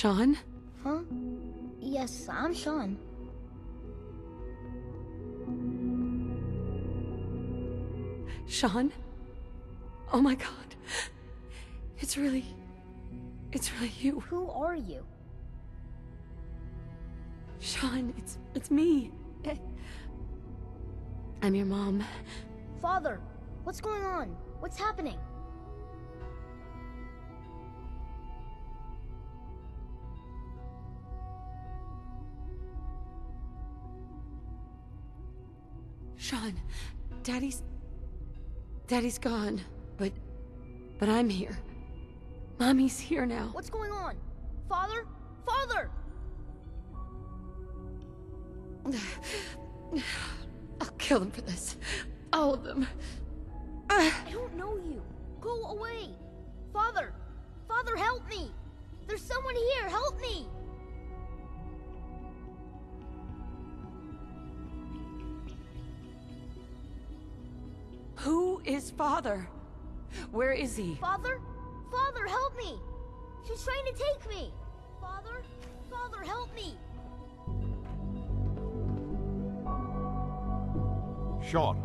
Shawn? Huh? Yes, I'm Shawn. Shawn? Oh my god. It's really you. Who are you? Shawn, it's me. I'm your mom. Father, what's going on? What's happening? Shawn, Daddy's gone, but I'm here. Mommy's here now. What's going on? Father? Father! I'll kill them for this. All of them. I don't know you. Go away. Father! Father, help me! There's someone here, help me! Who is Father? Where is he? Father? Father, help me! She's trying to take me! Father? Father, help me! Shawn.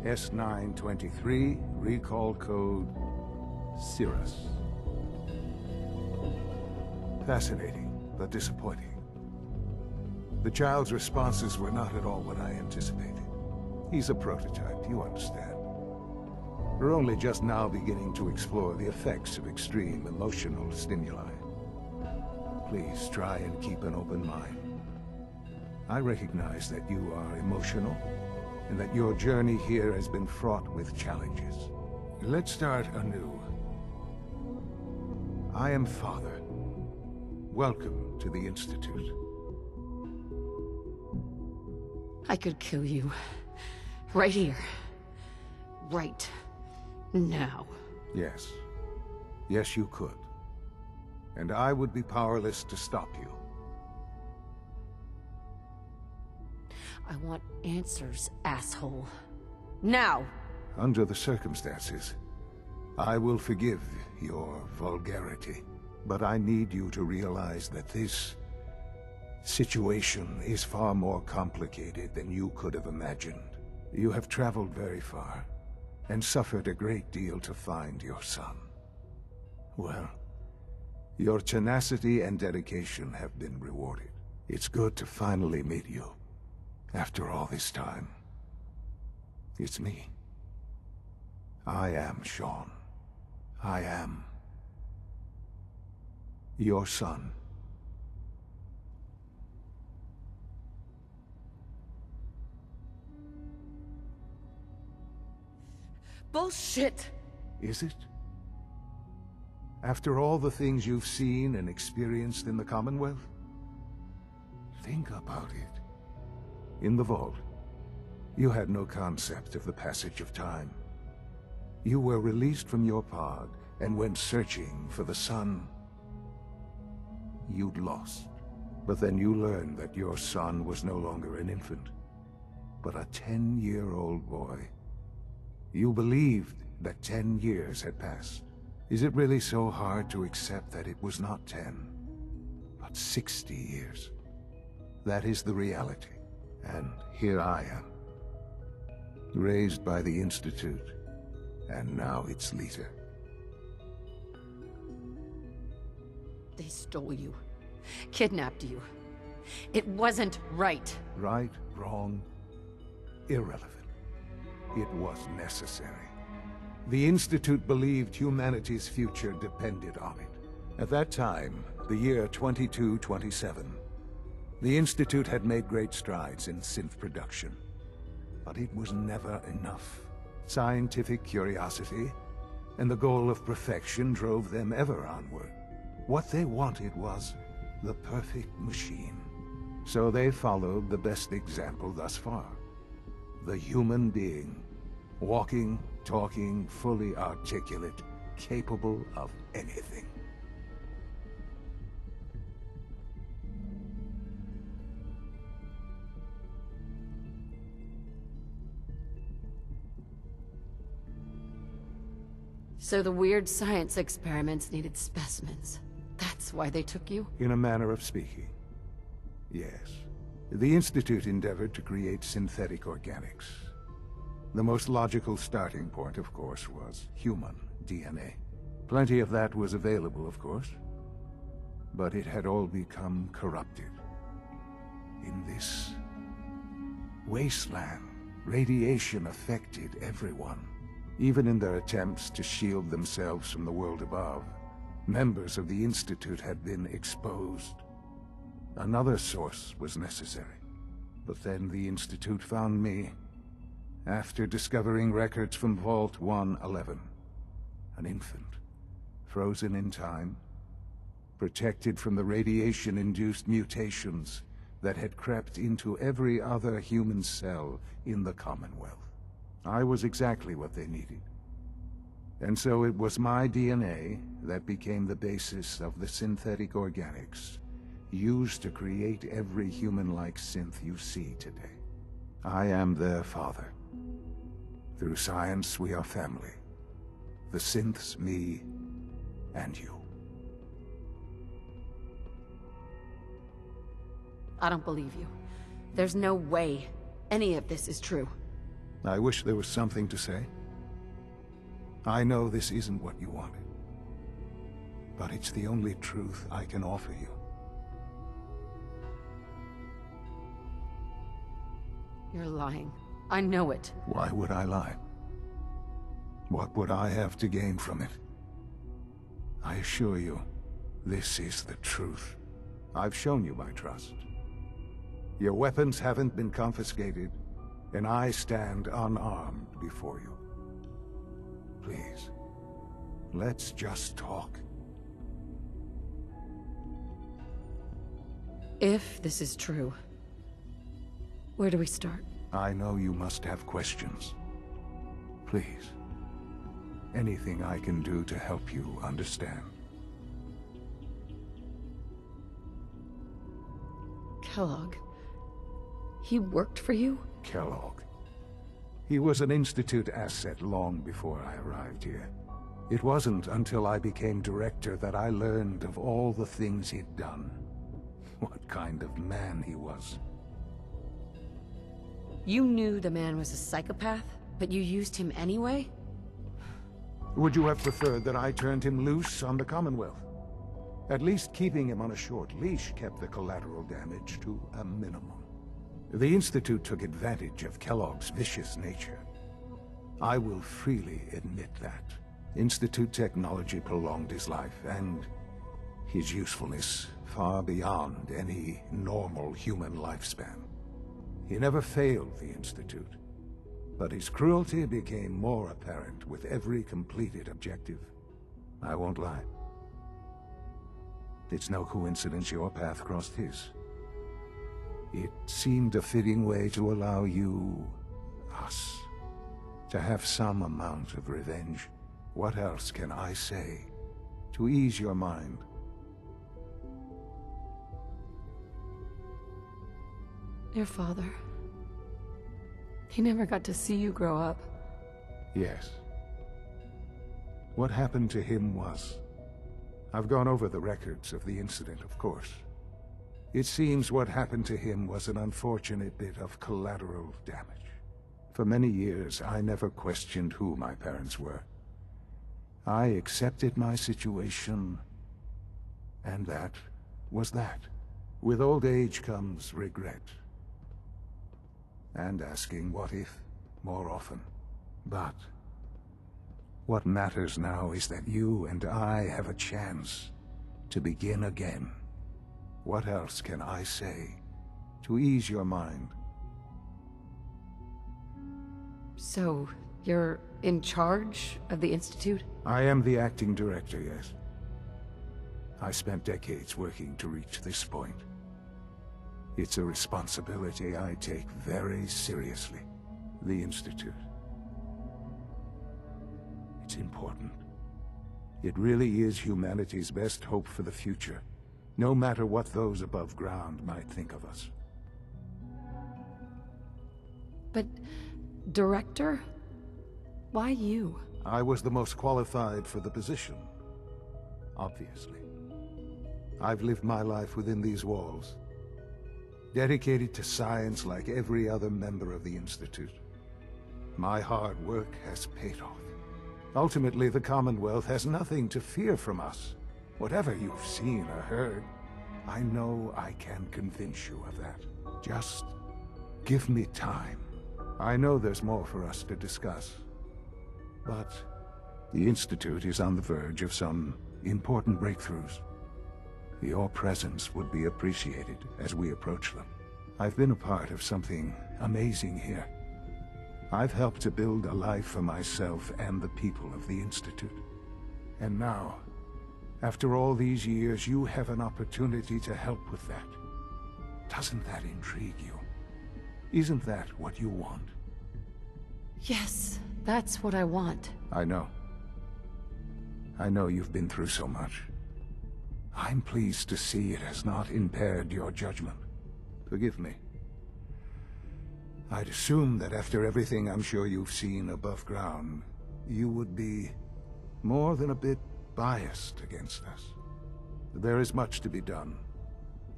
S923, recall code Cirrus. Fascinating, but disappointing. The child's responses were not at all what I anticipated. He's a prototype, you understand. We're only just now beginning to explore the effects of extreme emotional stimuli. Please try and keep an open mind. I recognize that you are emotional, and that your journey here has been fraught with challenges. Let's start anew. I am Father. Welcome to the Institute. I could kill you. Right here. Right now. Yes. Yes, you could. And I would be powerless to stop you. I want answers, asshole. Now! Under the circumstances, I will forgive your vulgarity. But I need you to realize that this situation is far more complicated than you could have imagined. You have traveled very far, and suffered a great deal to find your son. Well, your tenacity and dedication have been rewarded. It's good to finally meet you. After all this time, it's me. I am Shawn. I am your son. Bullshit! Is it? After all the things you've seen and experienced in the Commonwealth? Think about it. In the vault, you had no concept of the passage of time. You were released from your pod and went searching for the son you'd lost. But then you learned that your son was no longer an infant, but a 10-year-old boy. You believed that 10 years had passed. Is it really so hard to accept that it was not 10, but 60 years? That is the reality. And here I am, raised by the Institute, and now its leader. They stole you. Kidnapped you. It wasn't right. Right, wrong, irrelevant. It was necessary. The Institute believed humanity's future depended on it. At that time, the year 2227, the Institute had made great strides in synth production. But it was never enough. Scientific curiosity and the goal of perfection drove them ever onward. What they wanted was the perfect machine. So they followed the best example thus far. The human being. Walking, talking, fully articulate, capable of anything. So the weird science experiments needed specimens. That's That's why they took you? In a manner of speaking, yes. The Institute endeavored to create synthetic organics. The most logical starting point, of course, was human DNA. Plenty of that was available, of course. But it had all become corrupted. In this wasteland, radiation affected everyone. Even in their attempts to shield themselves from the world above, members of the Institute had been exposed. Another source was necessary. But then the Institute found me, after discovering records from Vault 111. An infant, frozen in time, protected from the radiation-induced mutations that had crept into every other human cell in the Commonwealth. I was exactly what they needed. And so it was my DNA that became the basis of the synthetic organics used to create every human-like synth you see today. I am their father. Through science, we are family. The synths, me, and you. I don't believe you. There's no way any of this is true. I wish there was something to say. I know this isn't what you wanted. But it's the only truth I can offer you. You're lying. I know it. Why would I lie? What would I have to gain from it? I assure you, this is the truth. I've shown you my trust. Your weapons haven't been confiscated, and I stand unarmed before you. Please, let's just talk. If this is true, where do we start? I know you must have questions. Please, anything I can do to help you understand. Kellogg. He worked for you? Kellogg. He was an Institute asset long before I arrived here. It wasn't until I became director that I learned of all the things he'd done. What kind of man he was. You knew the man was a psychopath, but you used him anyway? Would you have preferred that I turned him loose on the Commonwealth? At least keeping him on a short leash kept the collateral damage to a minimum. The Institute took advantage of Kellogg's vicious nature. I will freely admit that. Institute technology prolonged his life, and his usefulness far beyond any normal human lifespan. He never failed the Institute, but his cruelty became more apparent with every completed objective. I won't lie. It's no coincidence your path crossed his. It seemed a fitting way to allow you, us, to have some amount of revenge. What else can I say to ease your mind? Your father. He never got to see you grow up. Yes. What happened to him was... I've gone over the records of the incident, of course. It seems what happened to him was an unfortunate bit of collateral damage. For many years, I never questioned who my parents were. I accepted my situation, and that was that. With old age comes regret. And asking what if more often. But what matters now is that you and I have a chance to begin again. What else can I say to ease your mind? So, you're in charge of the Institute? I am the acting director, yes. I spent decades working to reach this point. It's a responsibility I take very seriously. The Institute. It's important. It really is humanity's best hope for the future, no matter what those above ground might think of us. But... Director? Why you? I was the most qualified for the position, obviously. I've lived my life within these walls, dedicated to science like every other member of the Institute. My hard work has paid off. Ultimately, the Commonwealth has nothing to fear from us. Whatever you've seen or heard, I know I can convince you of that. Just give me time. I know there's more for us to discuss. But the Institute is on the verge of some important breakthroughs. Your presence would be appreciated as we approach them. I've been a part of something amazing here. I've helped to build a life for myself and the people of the Institute. And now, after all these years, you have an opportunity to help with that. Doesn't that intrigue you? Isn't that what you want? Yes, that's what I want. I know. I know you've been through so much. I'm pleased to see it has not impaired your judgment. Forgive me. I'd assume that after everything I'm sure you've seen above ground, you would be more than a bit biased against us. There is much to be done.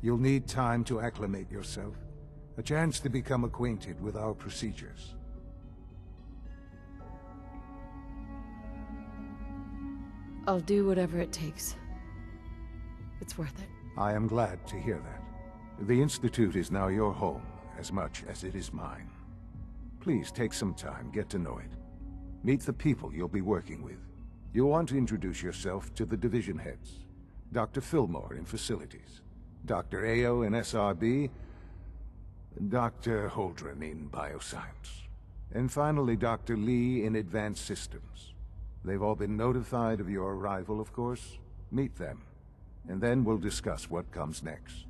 You'll need time to acclimate yourself, a chance to become acquainted with our procedures. I'll do whatever it takes. It's worth it. I am glad to hear that. The Institute is now your home, as much as it is mine. Please take some time, get to know it. Meet the people you'll be working with. You'll want to introduce yourself to the division heads. Dr. Fillmore in Facilities, Dr. Ayo in SRB, Dr. Holdren in Bioscience, and finally Dr. Lee in Advanced Systems. They've all been notified of your arrival, of course. Meet them, and then we'll discuss what comes next.